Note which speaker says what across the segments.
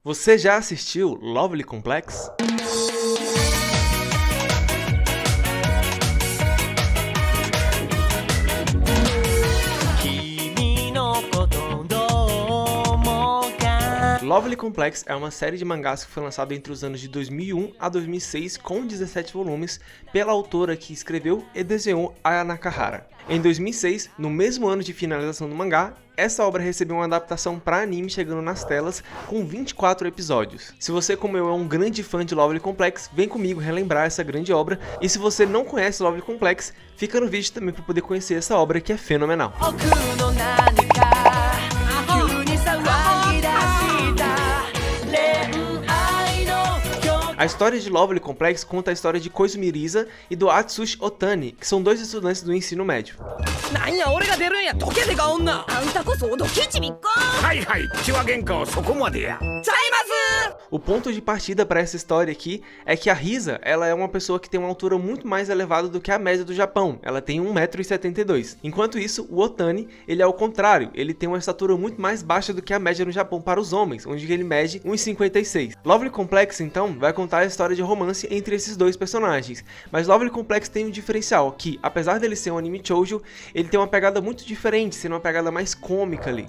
Speaker 1: Você já assistiu Lovely Complex? Lovely Complex é uma série de mangás que foi lançada entre os anos de 2001 a 2006 com 17 volumes pela autora que escreveu e desenhou Aya Nakahara. Em 2006, no mesmo ano de finalização do mangá, essa obra recebeu uma adaptação para anime chegando nas telas com 24 episódios. Se você, como eu, é um grande fã de Lovely Complex, vem comigo relembrar essa grande obra, e se você não conhece Lovely Complex, fica no vídeo também para poder conhecer essa obra que é fenomenal. A história de Lovely Complex conta a história de Koizumi Risa e do Atsushi Otani, que são dois estudantes do ensino médio. O ponto de partida para essa história aqui é que a Risa, ela é uma pessoa que tem uma altura muito mais elevada do que a média do Japão, ela tem 1,72 m. Enquanto isso, o Otani, ele é o contrário, ele tem uma estatura muito mais baixa do que a média no Japão para os homens, onde ele mede 1,56 m. Lovely Complex, então, vai contar a história de romance entre esses dois personagens, mas Lovely Complex tem um diferencial, que, apesar dele ser um anime shoujo, ele tem uma pegada muito diferente, sendo uma pegada mais cômica ali.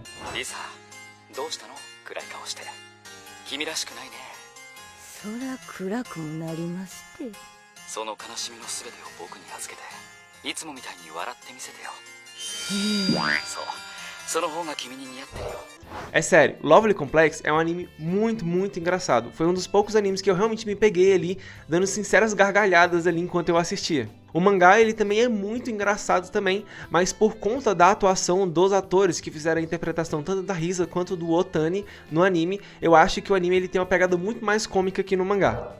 Speaker 1: É sério, Lovely Complex é um anime muito engraçado. Foi um dos poucos animes que eu realmente me peguei ali, dando sinceras gargalhadas ali enquanto eu assistia. O mangá, ele também é muito engraçado também, mas por conta da atuação dos atores que fizeram a interpretação tanto da Risa quanto do Otani no anime, eu acho que o anime ele tem uma pegada muito mais cômica que no mangá.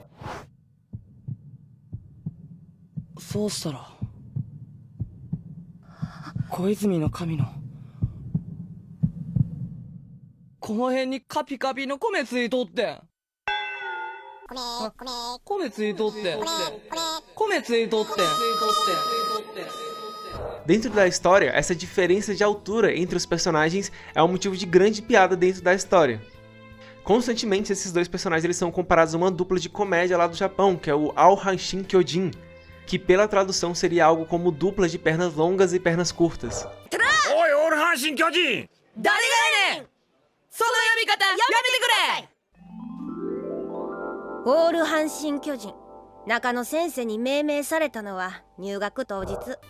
Speaker 1: Dentro da história, essa diferença de altura entre os personagens é um motivo de grande piada dentro da história. Constantemente, esses dois personagens eles são comparados a uma dupla de comédia lá do Japão, que é o Ao Hanshin Kyojin, que pela tradução seria algo como dupla de pernas longas e pernas curtas.
Speaker 2: Oi, Ao Hanshin Kyojin!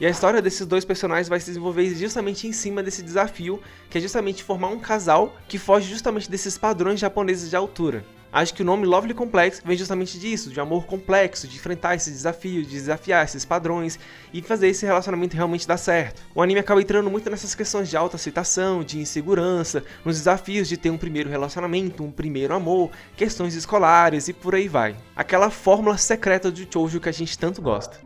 Speaker 1: E a história desses dois personagens vai se desenvolver justamente em cima desse desafio, que é justamente formar um casal que foge justamente desses padrões japoneses de altura. Acho que o nome Lovely Complex vem justamente disso, de amor complexo, de enfrentar esse desafio, de desafiar esses padrões e fazer esse relacionamento realmente dar certo. O anime acaba entrando muito nessas questões de autoaceitação, de insegurança, nos desafios de ter um primeiro relacionamento, um primeiro amor, questões escolares e por aí vai. Aquela fórmula secreta do shoujo que a gente tanto gosta.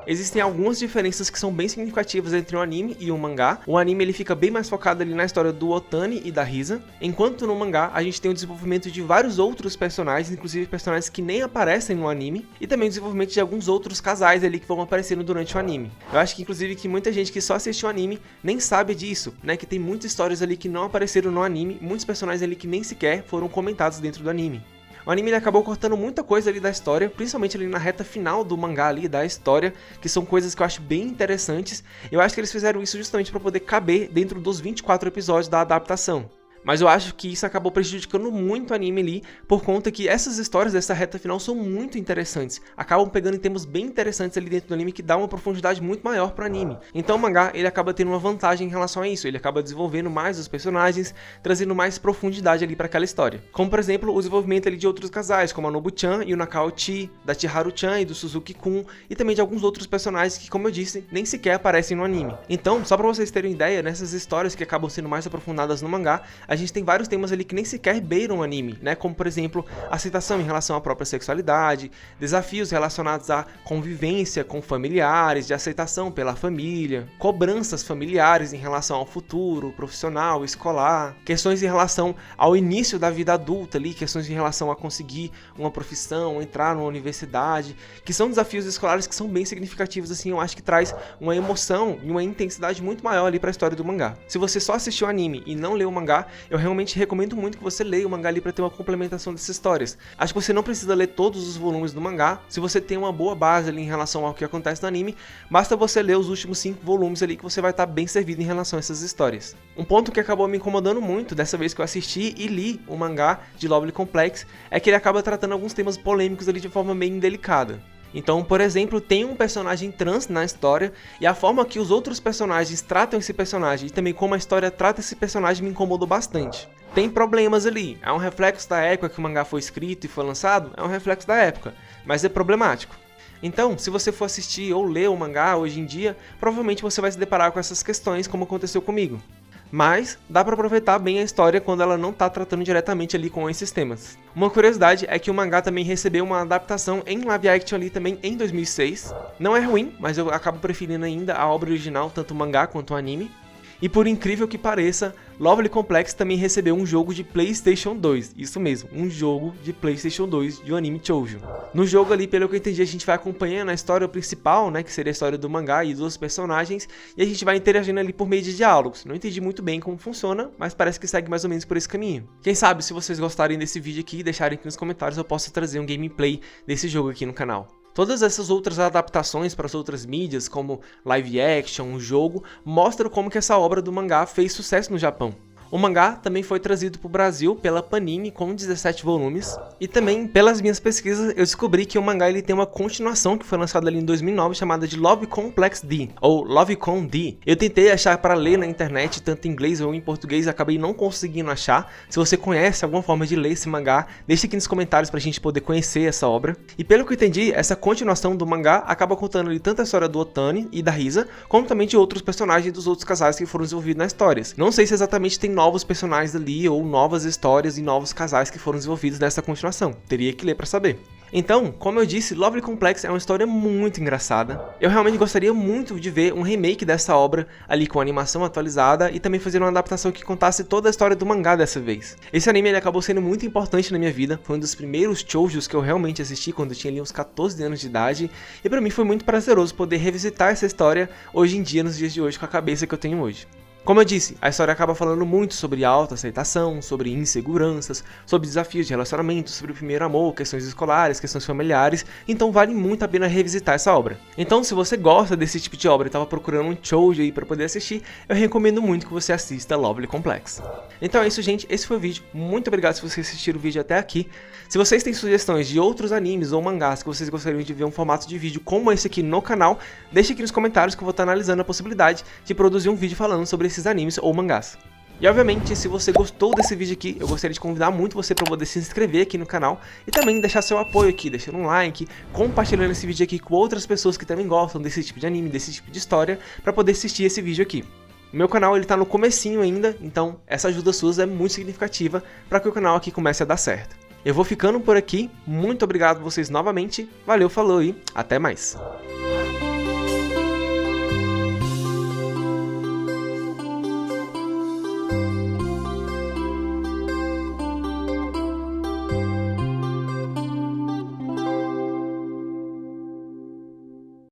Speaker 1: Existem algumas diferenças que são bem significativas entre o anime e o mangá. O anime ele fica bem mais focado ali na história do Otani e da Risa, enquanto no mangá a gente tem o desenvolvimento de vários outros personagens, inclusive personagens que nem aparecem no anime, e também o desenvolvimento de alguns outros casais ali que vão aparecendo durante o anime. Eu acho que inclusive que muita gente que só assistiu o anime nem sabe disso, né, que tem muitas histórias ali que não apareceram no anime, muitos personagens ali que nem sequer foram comentados dentro do anime. O anime ele acabou cortando muita coisa ali da história, principalmente ali na reta final do mangá ali da história, que são coisas que eu acho bem interessantes. Eu acho que eles fizeram isso justamente para poder caber dentro dos 24 episódios da adaptação. Mas eu acho que isso acabou prejudicando muito o anime ali, por conta que essas histórias dessa reta final são muito interessantes. Acabam pegando em temas bem interessantes ali dentro do anime que dá uma profundidade muito maior pro anime. Então o mangá, ele acaba tendo uma vantagem em relação a isso. Ele acaba desenvolvendo mais os personagens, trazendo mais profundidade ali para aquela história. Como, por exemplo, o desenvolvimento ali de outros casais, como a Nobu-chan e o Nakao-chi, da Chiharu-chan e do Suzuki-kun, e também de alguns outros personagens que, como eu disse, nem sequer aparecem no anime. Então, só para vocês terem ideia, nessas histórias que acabam sendo mais aprofundadas no mangá, a gente tem vários temas ali que nem sequer beiram o anime, né? Como, por exemplo, aceitação em relação à própria sexualidade, desafios relacionados à convivência com familiares, de aceitação pela família, cobranças familiares em relação ao futuro, profissional, escolar, questões em relação ao início da vida adulta ali, questões em relação a conseguir uma profissão, entrar numa universidade, que são desafios escolares que são bem significativos, assim, eu acho que traz uma emoção e uma intensidade muito maior ali pra história do mangá. Se você só assistiu o anime e não leu o mangá, eu realmente recomendo muito que você leia o mangá ali pra ter uma complementação dessas histórias. Acho que você não precisa ler todos os volumes do mangá, se você tem uma boa base ali em relação ao que acontece no anime, basta você ler os últimos 5 volumes ali que você vai estar bem servido em relação a essas histórias. Um ponto que acabou me incomodando muito dessa vez que eu assisti e li o mangá de Lovely Complex é que ele acaba tratando alguns temas polêmicos ali de forma meio indelicada. Então, por exemplo, tem um personagem trans na história e a forma que os outros personagens tratam esse personagem e também como a história trata esse personagem me incomodou bastante. Tem problemas ali, é um reflexo da época que o mangá foi escrito e foi lançado, é um reflexo da época, mas é problemático. Então, se você for assistir ou ler o mangá hoje em dia, provavelmente você vai se deparar com essas questões como aconteceu comigo. Mas dá pra aproveitar bem a história quando ela não tá tratando diretamente ali com esses temas. Uma curiosidade é que o mangá também recebeu uma adaptação em live action ali também em 2006. Não é ruim, mas eu acabo preferindo ainda a obra original, tanto o mangá quanto o anime. E por incrível que pareça, Lovely Complex também recebeu um jogo de PlayStation 2. Isso mesmo, um jogo de PlayStation 2 de um anime shoujo. No jogo ali, pelo que eu entendi, a gente vai acompanhando a história principal, né, que seria a história do mangá e dos personagens, e a gente vai interagindo ali por meio de diálogos. Não entendi muito bem como funciona, mas parece que segue mais ou menos por esse caminho. Quem sabe, se vocês gostarem desse vídeo aqui e deixarem aqui nos comentários, eu posso trazer um gameplay desse jogo aqui no canal. Todas essas outras adaptações para as outras mídias, como live action, o jogo, mostram como que essa obra do mangá fez sucesso no Japão. O mangá também foi trazido para o Brasil pela Panini com 17 volumes. E também, pelas minhas pesquisas, eu descobri que o mangá ele tem uma continuação que foi lançada ali em 2009, chamada de Love Complex D, ou Lovecon D. Eu tentei achar para ler na internet, tanto em inglês ou em português, acabei não conseguindo achar. Se você conhece alguma forma de ler esse mangá, deixe aqui nos comentários para a gente poder conhecer essa obra. E pelo que eu entendi, essa continuação do mangá acaba contando ali tanto a história do Otani e da Risa, como também de outros personagens dos outros casais que foram desenvolvidos nas histórias. Não sei se exatamente tem novos personagens ali ou novas histórias e novos casais que foram desenvolvidos nessa continuação. Teria que ler para saber. Então, como eu disse, Lovely Complex é uma história muito engraçada. Eu realmente gostaria muito de ver um remake dessa obra ali com animação atualizada e também fazer uma adaptação que contasse toda a história do mangá dessa vez. Esse anime ele acabou sendo muito importante na minha vida, foi um dos primeiros shoujos que eu realmente assisti quando eu tinha ali uns 14 anos de idade e pra mim foi muito prazeroso poder revisitar essa história hoje em dia, nos dias de hoje, com a cabeça que eu tenho hoje. Como eu disse, a história acaba falando muito sobre autoaceitação, sobre inseguranças, sobre desafios de relacionamento, sobre o primeiro amor, questões escolares, questões familiares, então vale muito a pena revisitar essa obra. Então se você gosta desse tipo de obra e estava procurando um shoujo aí para poder assistir, eu recomendo muito que você assista Lovely Complex. Então é isso, gente, esse foi o vídeo, muito obrigado se vocês assistiram o vídeo até aqui. Se vocês têm sugestões de outros animes ou mangás que vocês gostariam de ver um formato de vídeo como esse aqui no canal, deixe aqui nos comentários que eu vou estar analisando a possibilidade de produzir um vídeo falando sobre esses animes ou mangás. E obviamente, se você gostou desse vídeo aqui, eu gostaria de convidar muito você para poder se inscrever aqui no canal e também deixar seu apoio aqui, deixando um like, compartilhando esse vídeo aqui com outras pessoas que também gostam desse tipo de anime, desse tipo de história, para poder assistir esse vídeo aqui. O meu canal ele tá no comecinho ainda, então essa ajuda sua é muito significativa para que o canal aqui comece a dar certo. Eu vou ficando por aqui, muito obrigado a vocês novamente, valeu, falou e até mais!